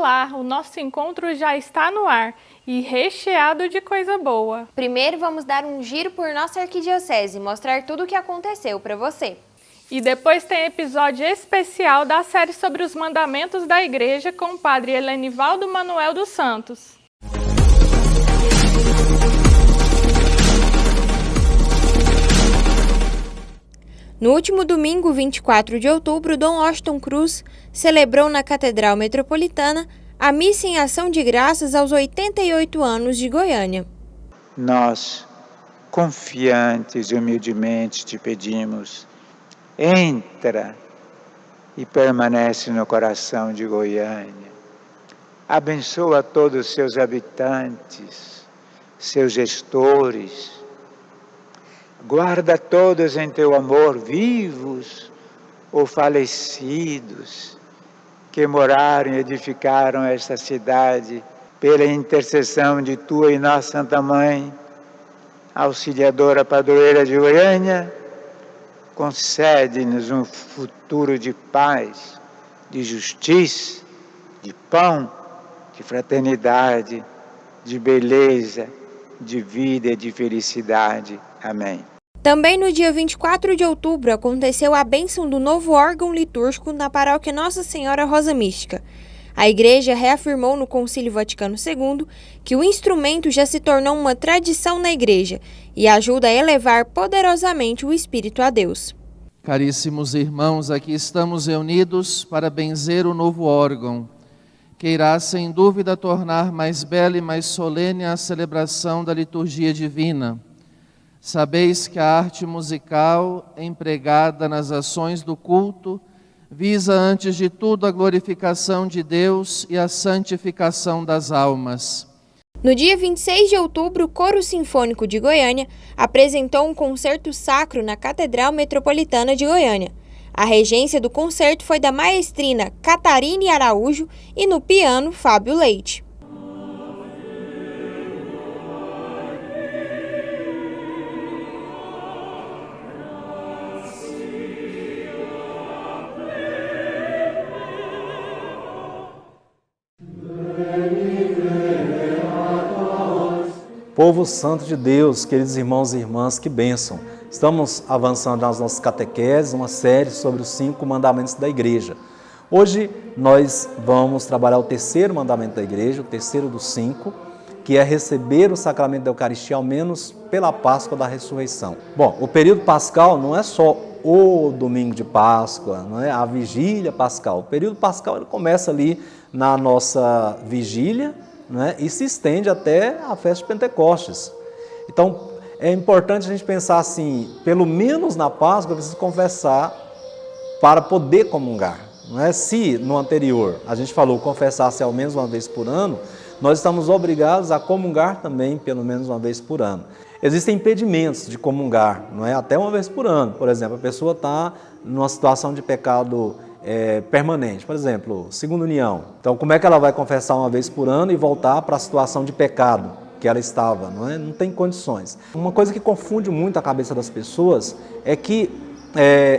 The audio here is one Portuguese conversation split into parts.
Olá, o nosso encontro já está no ar e recheado de coisa boa. Primeiro vamos dar um giro por nossa arquidiocese e mostrar tudo o que aconteceu para você. E depois tem episódio especial da série sobre os mandamentos da igreja com o padre Helenivaldo Manuel dos Santos. No último domingo, 24 de outubro, Dom Washington Cruz celebrou na Catedral Metropolitana a missa em ação de graças aos 88 anos de Goiânia. Nós, confiantes e humildemente, te pedimos, entra e permanece no coração de Goiânia. Abençoa todos os seus habitantes, seus gestores. Guarda todos em teu amor, vivos ou falecidos, que moraram e edificaram esta cidade, pela intercessão de tua e nossa Santa Mãe, auxiliadora padroeira de Goiânia, concede-nos um futuro de paz, de justiça, de pão, de fraternidade, de beleza, de vida e de felicidade. Amém. Também no dia 24 de outubro aconteceu a bênção do novo órgão litúrgico na paróquia Nossa Senhora Rosa Mística. A Igreja reafirmou no Concílio Vaticano II que o instrumento já se tornou uma tradição na Igreja e ajuda a elevar poderosamente o Espírito a Deus. Caríssimos irmãos, aqui estamos reunidos para benzer o novo órgão, que irá sem dúvida tornar mais bela e mais solene a celebração da liturgia divina. Sabeis que a arte musical, empregada nas ações do culto, visa antes de tudo a glorificação de Deus e a santificação das almas. No dia 26 de outubro, o Coro Sinfônico de Goiânia apresentou um concerto sacro na Catedral Metropolitana de Goiânia. A regência do concerto foi da maestrina Catarine Araújo e no piano Fábio Leite. Povo santo de Deus, queridos irmãos e irmãs, que bênção! Estamos avançando nas nossas catequeses, uma série sobre os 5 mandamentos da Igreja. Hoje nós vamos trabalhar o terceiro mandamento da Igreja, o terceiro dos 5, que é receber o sacramento da Eucaristia, ao menos pela Páscoa da Ressurreição. Bom, o período pascal não é só o domingo de Páscoa, não é a vigília pascal. O período pascal ele começa ali na nossa vigília, né, e se estende até a festa de Pentecostes. Então, é importante a gente pensar assim, pelo menos na Páscoa eu preciso confessar para poder comungar. Não é? Se no anterior a gente falou confessar-se ao menos uma vez por ano, nós estamos obrigados a comungar também pelo menos uma vez por ano. Existem impedimentos de comungar, não é? Até uma vez por ano. Por exemplo, a pessoa está numa situação de pecado permanente, por exemplo, segunda união. Então, como é que ela vai confessar uma vez por ano e voltar para a situação de pecado que ela estava? Não é? Não tem condições. Uma coisa que confunde muito a cabeça das pessoas é que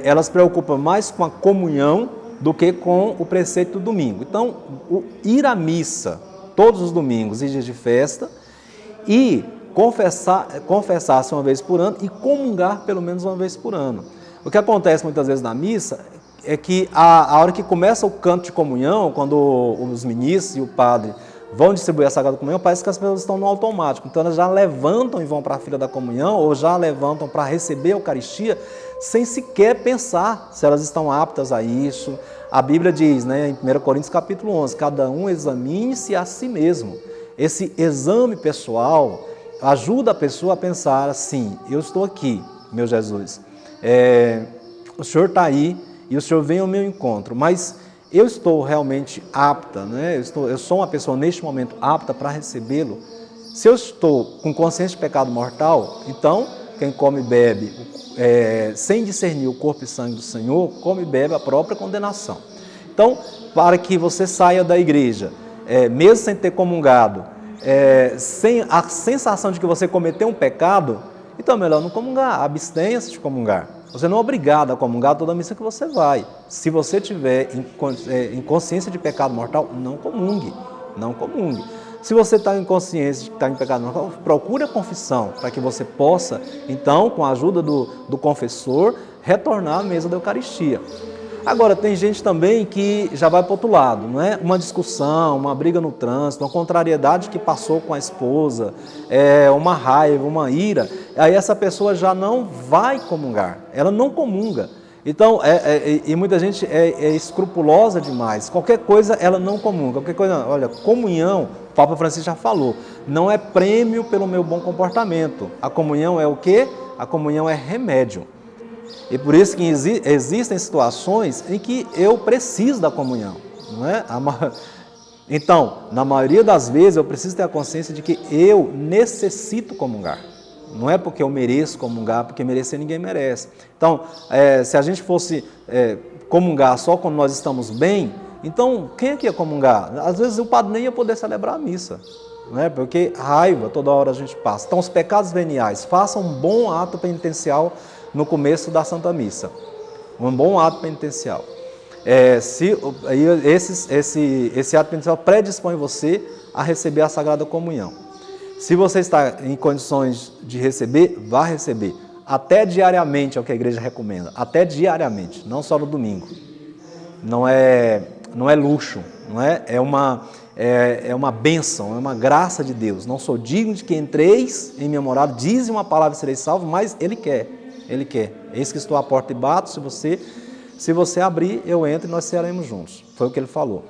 elas se preocupam mais com a comunhão do que com o preceito do domingo. Então, ir à missa todos os domingos e dias de festa e confessar-se uma vez por ano e comungar pelo menos uma vez por ano. O que acontece muitas vezes na missa é que a hora que começa o canto de comunhão, quando os ministros e o padre vão distribuir a Sagrada Comunhão, parece que as pessoas estão no automático. Então elas já levantam e vão para a fila da comunhão ou já levantam para receber a Eucaristia sem sequer pensar se elas estão aptas a isso. A Bíblia diz, né, em 1 Coríntios capítulo 11, cada um examine-se a si mesmo. Esse exame pessoal ajuda a pessoa a pensar assim, eu estou aqui, meu Jesus, o Senhor está aí, e o Senhor vem ao meu encontro, mas eu estou realmente apta, né? Eu sou uma pessoa neste momento apta para recebê-lo. Se eu estou com consciência de pecado mortal, então quem come e bebe sem discernir o corpo e sangue do Senhor, come e bebe a própria condenação. Então, para que você saia da igreja, mesmo sem ter comungado, sem a sensação de que você cometeu um pecado, então é melhor não comungar, abstenha-se de comungar. Você não é obrigado a comungar toda a missa que você vai. Se você tiver em consciência de pecado mortal, não comungue. Não comungue. Se você está em consciência de que está em pecado mortal, procure a confissão para que você possa, então, com a ajuda do confessor, retornar à mesa da Eucaristia. Agora, tem gente também que já vai para o outro lado, não é? Uma discussão, uma briga no trânsito, uma contrariedade que passou com a esposa, uma raiva, uma ira, aí essa pessoa já não vai comungar, ela não comunga. Então, e muita gente é escrupulosa demais, qualquer coisa ela não comunga, qualquer coisa, olha, comunhão, o Papa Francisco já falou, não é prêmio pelo meu bom comportamento, a comunhão é o quê? A comunhão é remédio. E por isso que existem situações em que eu preciso da comunhão, não é? Então, na maioria das vezes, eu preciso ter a consciência de que eu necessito comungar. Não é porque eu mereço comungar, porque merecer ninguém merece. Então, se a gente fosse comungar só quando nós estamos bem, então quem é que ia comungar? Às vezes o padre nem ia poder celebrar a missa, não é? Porque raiva toda hora a gente passa. Então, os pecados veniais, façam um bom ato penitencial no começo da Santa Missa, um bom ato penitencial. Esse ato penitencial predispõe você a receber a Sagrada Comunhão. Se você está em condições de receber, vá receber. Até diariamente é o que a igreja recomenda, até diariamente, não só no domingo. Não é luxo, não é? É uma bênção, é uma graça de Deus. Não sou digno de que entreis em minha morada, dize uma palavra e sereis salvos, mas Ele quer. Ele quer. Eis que estou à porta e bato, se você abrir, eu entro e nós cearemos juntos. Foi o que ele falou.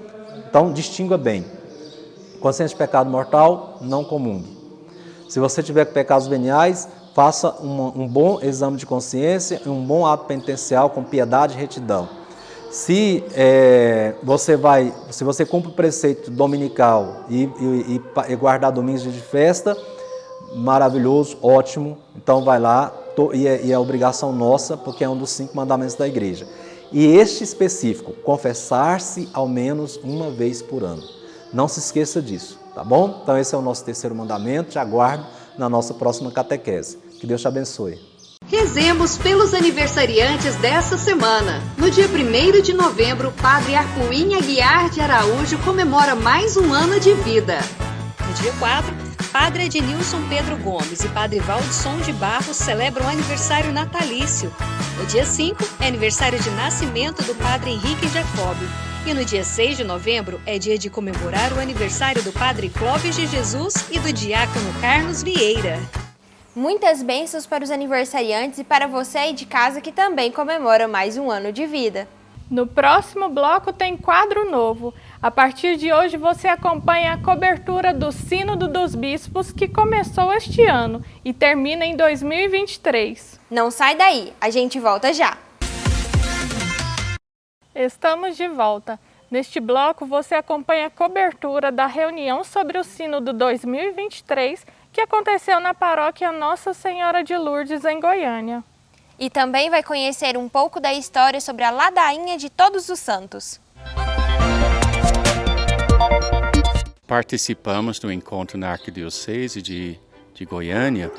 Então, distingua bem. Consciência de pecado mortal, não comungue. Se você tiver pecados veniais, faça um bom exame de consciência e um bom ato penitencial com piedade e retidão. Se você cumpre o preceito dominical e guardar domingos de festa, maravilhoso, ótimo. Então, vai lá. E é obrigação nossa, porque é um dos 5 mandamentos da igreja. E este específico, confessar-se ao menos uma vez por ano. Não se esqueça disso, tá bom? Então esse é o nosso 3º mandamento, te aguardo na nossa próxima catequese. Que Deus te abençoe. Rezemos pelos aniversariantes dessa semana. No dia 1º de novembro, Padre Arpuim Aguiar de Araújo comemora mais um ano de vida. No dia 4, Padre Ednilson Pedro Gomes e Padre Valdisson de Barros celebram o aniversário natalício. No dia 5, é aniversário de nascimento do Padre Henrique Jacob. E no dia 6 de novembro é dia de comemorar o aniversário do Padre Clóvis de Jesus e do diácono Carlos Vieira. Muitas bênçãos para os aniversariantes e para você aí de casa que também comemora mais um ano de vida. No próximo bloco tem quadro novo. A partir de hoje você acompanha a cobertura do Sínodo dos Bispos que começou este ano e termina em 2023. Não sai daí, a gente volta já. Estamos de volta. Neste bloco você acompanha a cobertura da reunião sobre o Sínodo 2023 que aconteceu na paróquia Nossa Senhora de Lourdes, em Goiânia. E também vai conhecer um pouco da história sobre a ladainha de Todos os Santos. Participamos do encontro na Arquidiocese de Goiânia,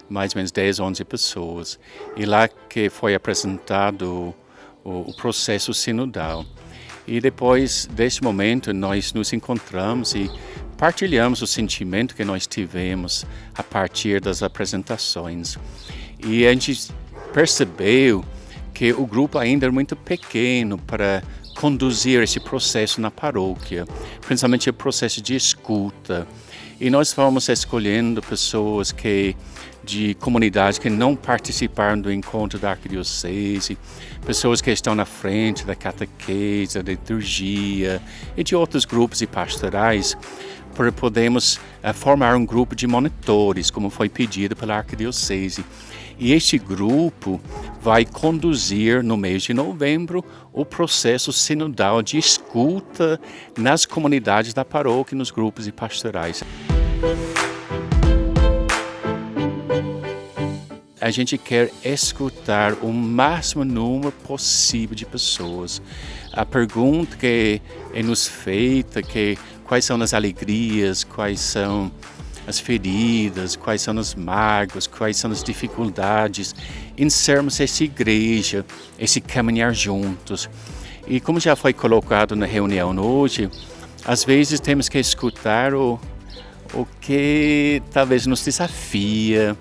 mais ou menos 10, 11 pessoas. E lá que foi apresentado o processo sinodal. E depois deste momento nós nos encontramos e partilhamos o sentimento que nós tivemos a partir das apresentações. E a gente percebeu que o grupo ainda é muito pequeno para conduzir esse processo na paróquia, principalmente o processo de escuta. E nós fomos escolhendo pessoas de comunidades que não participaram do encontro da arquidiocese, pessoas que estão na frente da catequese, da liturgia e de outros grupos e pastorais, para podermos formar um grupo de monitores, como foi pedido pela arquidiocese. E este grupo vai conduzir no mês de novembro o processo sinodal de escuta nas comunidades da paróquia e nos grupos e pastorais. A gente quer escutar o máximo número possível de pessoas. A pergunta que é nos feita, quais são as alegrias, quais são as feridas, quais são os mágoas, quais são as dificuldades, em sermos essa igreja, esse caminhar juntos. E como já foi colocado na reunião hoje, às vezes temos que escutar o que talvez nos desafia,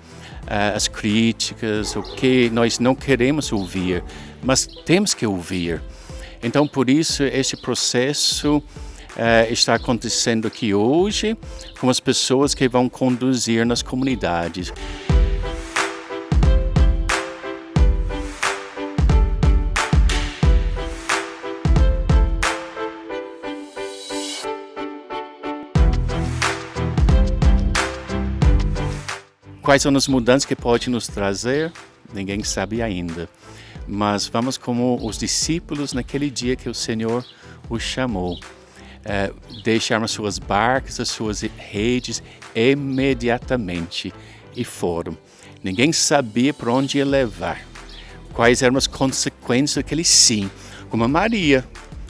as críticas, o que nós não queremos ouvir, mas temos que ouvir. Então, por isso, esse processo está acontecendo aqui hoje com as pessoas que vão conduzir nas comunidades. Quais são as mudanças que pode nos trazer? Ninguém sabe ainda. Mas vamos como os discípulos naquele dia que o Senhor os chamou. Deixaram as suas barcas, as suas redes imediatamente e foram. Ninguém sabia para onde ia levar. Quais eram as consequências daquele sim. Como a Maria,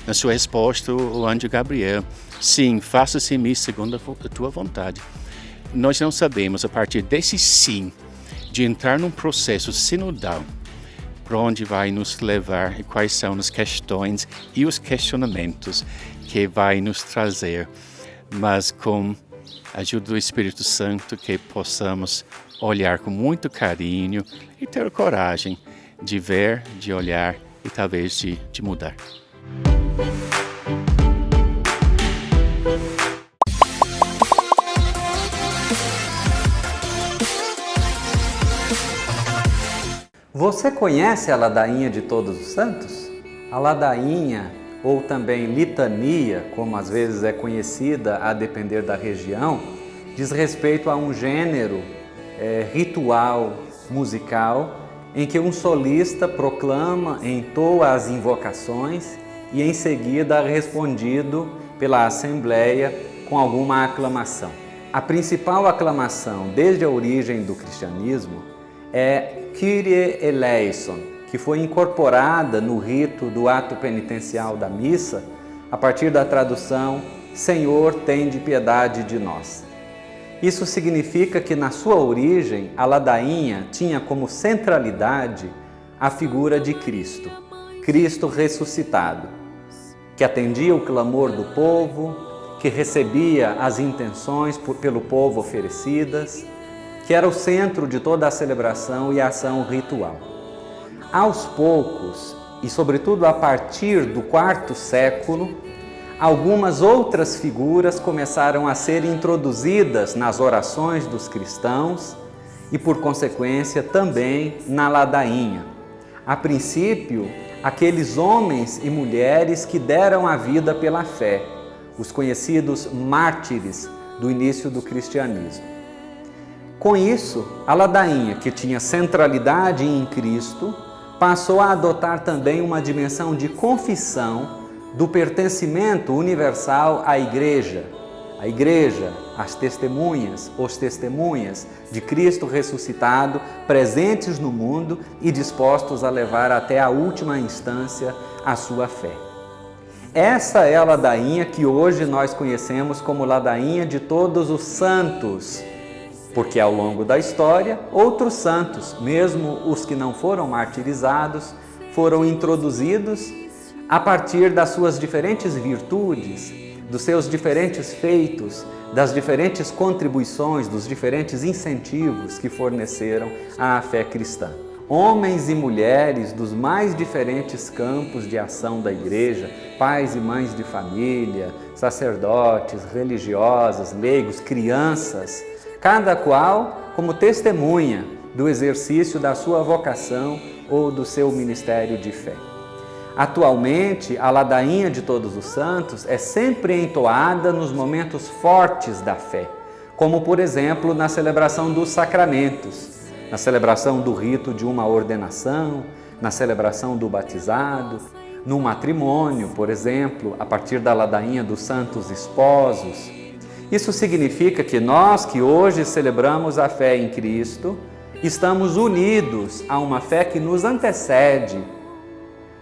na sua resposta ao anjo Gabriel. Sim, faça-se em mim segundo a tua vontade. Nós não sabemos, a partir desse sim, de entrar num processo sinodal, para onde vai nos levar e quais são as questões e os questionamentos que vai nos trazer, mas com a ajuda do Espírito Santo que possamos olhar com muito carinho e ter coragem de ver, de olhar e talvez de mudar. Você conhece a ladainha de Todos os Santos? A ladainha, ou também litania, como às vezes é conhecida a depender da região, diz respeito a um gênero ritual musical em que um solista proclama, entoa as invocações e em seguida é respondido pela Assembleia com alguma aclamação. A principal aclamação desde a origem do cristianismo é Kyrie eleison, que foi incorporada no rito do ato penitencial da missa a partir da tradução Senhor, tende piedade de nós. Isso significa que na sua origem a ladainha tinha como centralidade a figura de Cristo, Cristo ressuscitado, que atendia o clamor do povo, que recebia as intenções pelo povo oferecidas, que era o centro de toda a celebração e a ação ritual. Aos poucos, e sobretudo a partir do IV século, algumas outras figuras começaram a ser introduzidas nas orações dos cristãos e, por consequência, também na ladainha. A princípio, aqueles homens e mulheres que deram a vida pela fé, os conhecidos mártires do início do cristianismo. Com isso, a ladainha, que tinha centralidade em Cristo, passou a adotar também uma dimensão de confissão do pertencimento universal à Igreja. A Igreja, as testemunhas, os testemunhas de Cristo ressuscitado, presentes no mundo e dispostos a levar até a última instância a sua fé. Essa é a ladainha que hoje nós conhecemos como ladainha de Todos os Santos, porque ao longo da história, outros santos, mesmo os que não foram martirizados, foram introduzidos a partir das suas diferentes virtudes, dos seus diferentes feitos, das diferentes contribuições, dos diferentes incentivos que forneceram à fé cristã. Homens e mulheres dos mais diferentes campos de ação da Igreja, pais e mães de família, sacerdotes, religiosas, leigos, crianças, cada qual como testemunha do exercício da sua vocação ou do seu ministério de fé. Atualmente, a ladainha de Todos os Santos é sempre entoada nos momentos fortes da fé, como por exemplo na celebração dos sacramentos, na celebração do rito de uma ordenação, na celebração do batizado, no matrimônio, por exemplo, a partir da ladainha dos santos esposos. Isso significa que nós que hoje celebramos a fé em Cristo, estamos unidos a uma fé que nos antecede,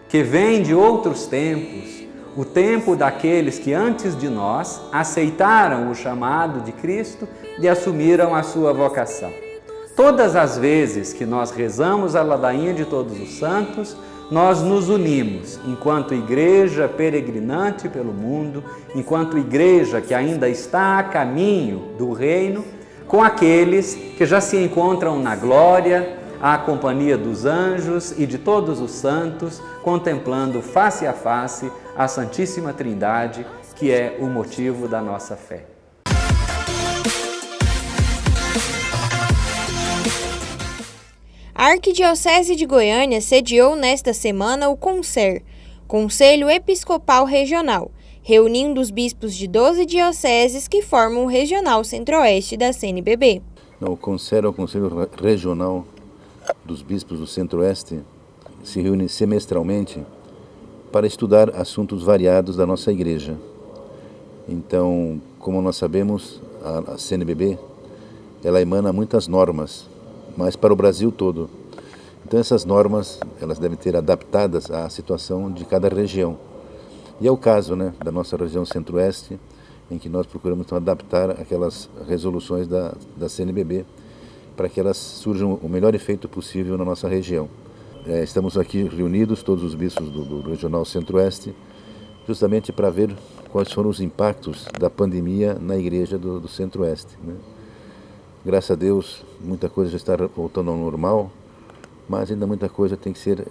que vem de outros tempos, o tempo daqueles que antes de nós aceitaram o chamado de Cristo e assumiram a sua vocação. Todas as vezes que nós rezamos a ladainha de todos os santos, nós nos unimos enquanto igreja peregrinante pelo mundo, enquanto igreja que ainda está a caminho do reino, com aqueles que já se encontram na glória, à companhia dos anjos e de todos os santos, contemplando face a face a Santíssima Trindade, que é o motivo da nossa fé. A Arquidiocese de Goiânia sediou nesta semana o CONCER, Conselho Episcopal Regional, reunindo os bispos de 12 dioceses que formam o Regional Centro-Oeste da CNBB. O CONCER é o Conselho Regional dos Bispos do Centro-Oeste, se reúne semestralmente para estudar assuntos variados da nossa igreja. Então, como nós sabemos, a CNBB, ela emana muitas normas, mas para o Brasil todo. Então essas normas, elas devem ser adaptadas à situação de cada região. E é o caso, da nossa região Centro-Oeste, em que nós procuramos então, adaptar aquelas resoluções da CNBB para que elas surjam o melhor efeito possível na nossa região. Estamos aqui reunidos, todos os bispos do Regional Centro-Oeste, justamente para ver quais foram os impactos da pandemia na igreja do Centro-Oeste. Graças a Deus, muita coisa já está voltando ao normal, mas ainda muita coisa tem que ser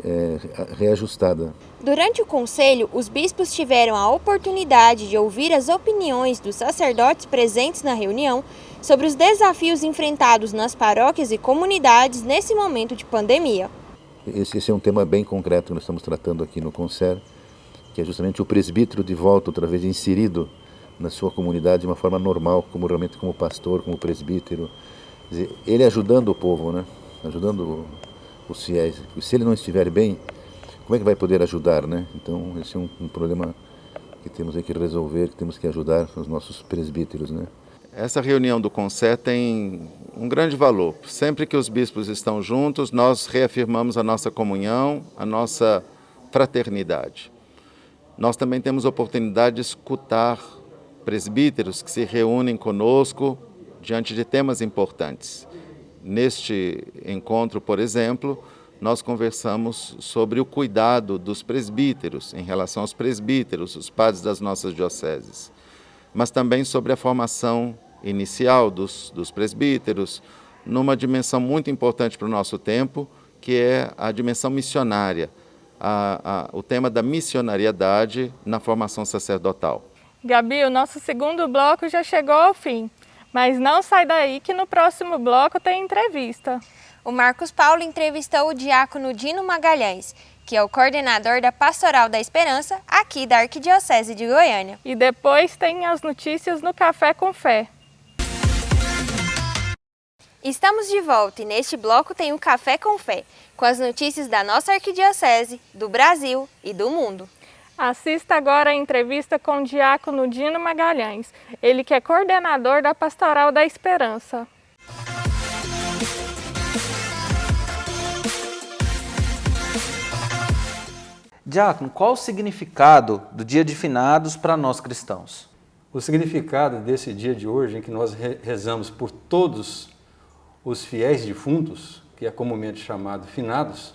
reajustada. Durante o conselho, os bispos tiveram a oportunidade de ouvir as opiniões dos sacerdotes presentes na reunião sobre os desafios enfrentados nas paróquias e comunidades nesse momento de pandemia. Esse é um tema bem concreto que nós estamos tratando aqui no CONCER, que é justamente o presbítero de volta, outra vez inserido na sua comunidade de uma forma normal, realmente como pastor, como presbítero. Quer dizer, ele ajudando o povo, ajudando os fiéis. E se ele não estiver bem, como é que vai poder ajudar, Então, esse é um problema que temos que resolver, que temos que ajudar os nossos presbíteros, Essa reunião do CONCER tem um grande valor. Sempre que os bispos estão juntos, nós reafirmamos a nossa comunhão, a nossa fraternidade. Nós também temos a oportunidade de escutar presbíteros que se reúnem conosco diante de temas importantes. Neste encontro, por exemplo, nós conversamos sobre o cuidado dos presbíteros em relação aos presbíteros, os padres das nossas dioceses, mas também sobre a formação inicial dos presbíteros, numa dimensão muito importante para o nosso tempo, que é a dimensão missionária, o tema da missionariedade na formação sacerdotal. Gabi, o nosso segundo bloco já chegou ao fim, mas não sai daí que no próximo bloco tem entrevista. O Marcos Paulo entrevistou o diácono Dino Magalhães, que é o coordenador da Pastoral da Esperança aqui da Arquidiocese de Goiânia. E depois tem as notícias no Café com Fé. Estamos de volta e neste bloco tem o Café com Fé, com as notícias da nossa Arquidiocese, do Brasil e do mundo. Assista agora a entrevista com o diácono Dino Magalhães, ele que é coordenador da Pastoral da Esperança. Diácono, qual o significado do Dia de Finados para nós cristãos? O significado desse dia de hoje, em que nós rezamos por todos os fiéis defuntos, que é comumente chamado finados,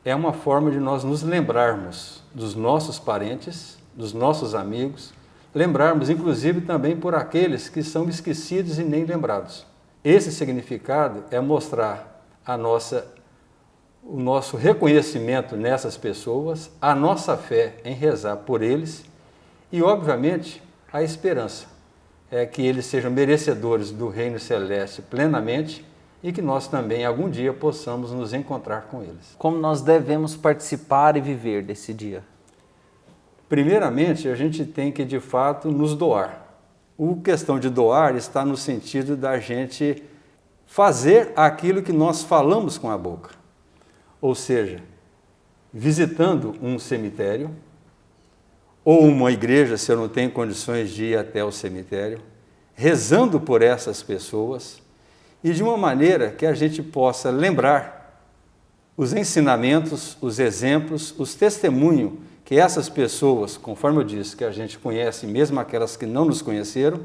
é uma forma de nós nos lembrarmos dos nossos parentes, dos nossos amigos, lembrarmos inclusive também por aqueles que são esquecidos e nem lembrados. Esse significado é mostrar o nosso reconhecimento nessas pessoas, a nossa fé em rezar por eles e, obviamente, a esperança é que eles sejam merecedores do reino celeste plenamente e que nós também, algum dia, possamos nos encontrar com eles. Como nós devemos participar e viver desse dia? Primeiramente, a gente tem que, de fato, nos doar. A questão de doar está no sentido da gente fazer aquilo que nós falamos com a boca. Ou seja, visitando um cemitério, ou uma igreja, se eu não tenho condições de ir até o cemitério, rezando por essas pessoas, e de uma maneira que a gente possa lembrar os ensinamentos, os exemplos, os testemunhos que essas pessoas, conforme eu disse, que a gente conhece, mesmo aquelas que não nos conheceram,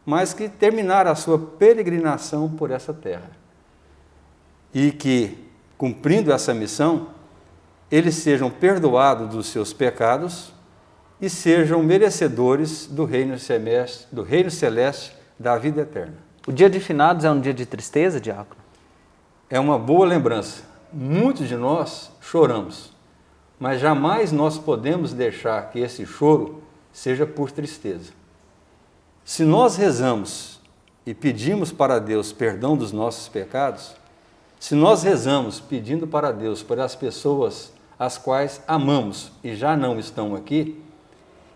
mas que terminaram a sua peregrinação por essa terra. E que, cumprindo essa missão, eles sejam perdoados dos seus pecados e sejam merecedores do reino celeste, da vida eterna. O dia de finados é um dia de tristeza, diácono? É uma boa lembrança. Muitos de nós choramos, mas jamais nós podemos deixar que esse choro seja por tristeza. Se nós rezamos e pedimos para Deus perdão dos nossos pecados, se nós rezamos pedindo para Deus por as pessoas as quais amamos e já não estão aqui,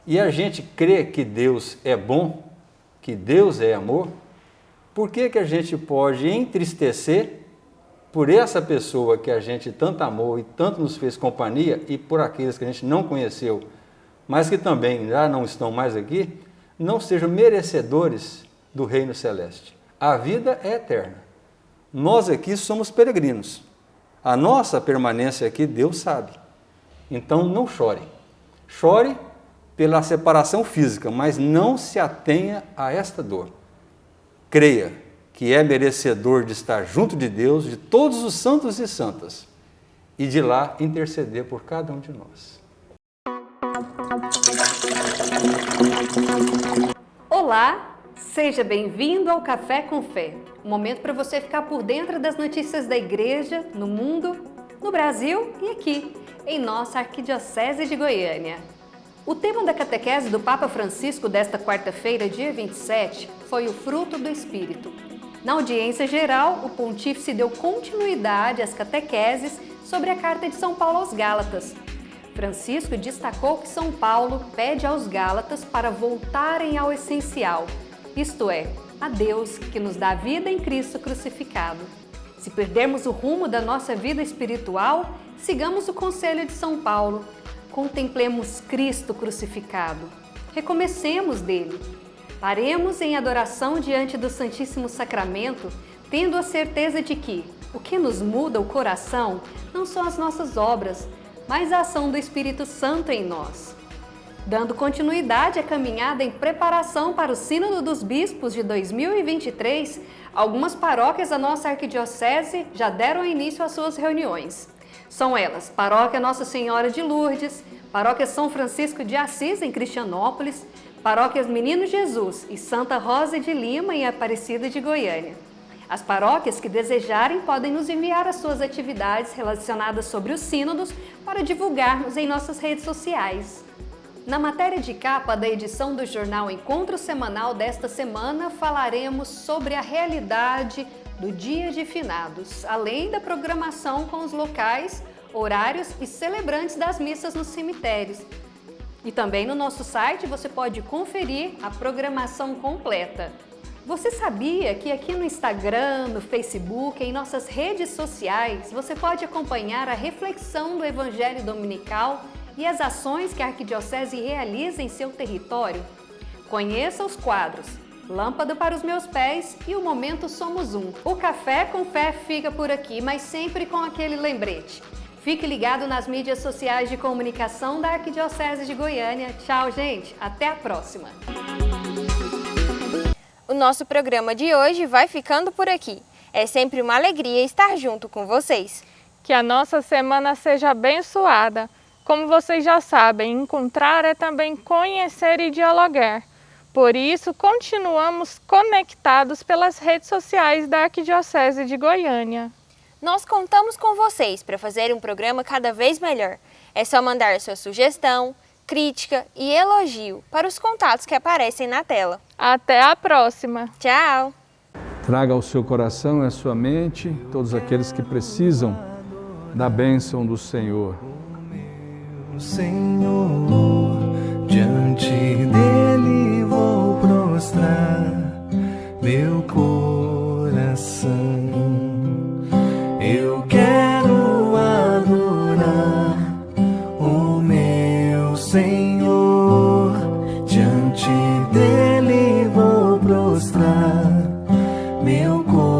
e a gente crê que Deus é bom, que Deus é amor, por que a gente pode entristecer por essa pessoa que a gente tanto amou e tanto nos fez companhia, e por aqueles que a gente não conheceu, mas que também já não estão mais aqui, não sejam merecedores do reino celeste? A vida é eterna. Nós aqui somos peregrinos. A nossa permanência aqui, Deus sabe. Então não chore. Chore pela separação física, mas não se atenha a esta dor. Creia que é merecedor de estar junto de Deus, de todos os santos e santas, e de lá interceder por cada um de nós. Olá, seja bem-vindo ao Café com Fé, um momento para você ficar por dentro das notícias da igreja, no mundo, no Brasil e aqui, em nossa Arquidiocese de Goiânia. O tema da catequese do Papa Francisco desta quarta-feira, dia 27, foi o fruto do Espírito. Na audiência geral, o pontífice deu continuidade às catequeses sobre a carta de São Paulo aos Gálatas. Francisco destacou que São Paulo pede aos Gálatas para voltarem ao essencial, isto é, a Deus que nos dá vida em Cristo crucificado. Se perdermos o rumo da nossa vida espiritual, sigamos o conselho de São Paulo. Contemplemos Cristo crucificado. Recomecemos dele. Paremos em adoração diante do Santíssimo Sacramento, tendo a certeza de que o que nos muda o coração não são as nossas obras, mas a ação do Espírito Santo em nós. Dando continuidade à caminhada em preparação para o Sínodo dos Bispos de 2023, algumas paróquias da nossa arquidiocese já deram início às suas reuniões. São elas: Paróquia Nossa Senhora de Lourdes, Paróquia São Francisco de Assis, em Cristianópolis, Paróquias Menino Jesus e Santa Rosa de Lima, em Aparecida de Goiânia. As paróquias que desejarem podem nos enviar as suas atividades relacionadas sobre os sínodos para divulgarmos em nossas redes sociais. Na matéria de capa da edição do jornal Encontro Semanal desta semana, falaremos sobre a realidade do Dia de Finados, além da programação com os locais, horários e celebrantes das missas nos cemitérios. E também no nosso site você pode conferir a programação completa. Você sabia que aqui no Instagram, no Facebook, em nossas redes sociais, você pode acompanhar a reflexão do Evangelho Dominical e as ações que a Arquidiocese realiza em seu território? Conheça os quadros Lâmpada para os Meus Pés e o Momento Somos Um. O Café com Fé fica por aqui, mas sempre com aquele lembrete. Fique ligado nas mídias sociais de comunicação da Arquidiocese de Goiânia. Tchau, gente! Até a próxima! O nosso programa de hoje vai ficando por aqui. É sempre uma alegria estar junto com vocês. Que a nossa semana seja abençoada. Como vocês já sabem, encontrar é também conhecer e dialogar. Por isso, continuamos conectados pelas redes sociais da Arquidiocese de Goiânia. Nós contamos com vocês para fazer um programa cada vez melhor. É só mandar sua sugestão, crítica e elogio para os contatos que aparecem na tela. Até a próxima! Tchau! Traga ao seu coração e à sua mente todos aqueles que precisam da bênção do Senhor. Senhor, diante dele vou prostrar meu coração. Eu quero adorar o meu Senhor, diante dele vou prostrar meu coração.